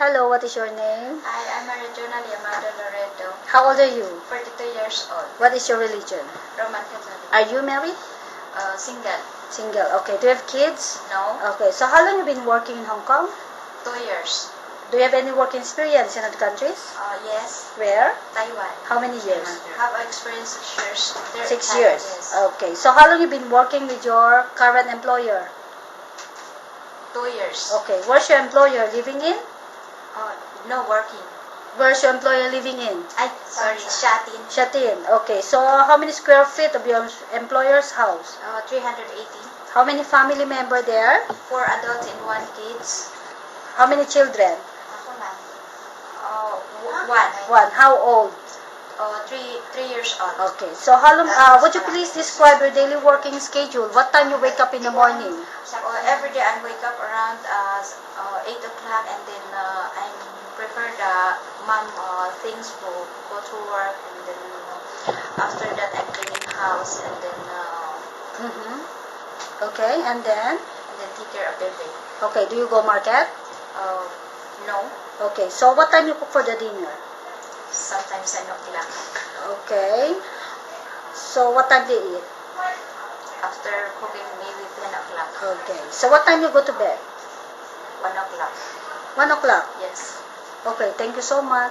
Hello, what is your name? Hi, I'm Marijona Liamado Loreto, How old are you? 42 years old, What is your religion? Roman Catholic, Are you married? single, Single. Okay. Do you have kids? no, Okay. So how long have you been working in Hong Kong? 2 years, Do you have any work experience in other countries? yes, Where? Taiwan, How many years? have experience 6 years, there, 6 years. yes, Okay. So how long have you been working with your current employer? 2 years, Okay. Where's your employer living in? no working, Where's your employer living in? Shatin, Shatin. Okay. So how many square feet of your employer's house? 380, How many family member there? 4 adults and 1 kids, How many children? one, One. How old? 3 years old, Okay. So how long? Would you please describe your daily working schedule? What time you wake up in the morning? every day I wake up around 8 o'clock and then I prepare the mom things for go to work and then after that I'm cleaning house and then Okay. And then? take care of baby. Okay. Do you go market? No, Okay. So what time you cook for the dinner? sometimes 10 o'clock. Okay. So what time do you eat? After cooking maybe 10 o'clock. Okay. So what time you go to bed? 1 o'clock. 1 o'clock. Yes. Okay. Thank you so much.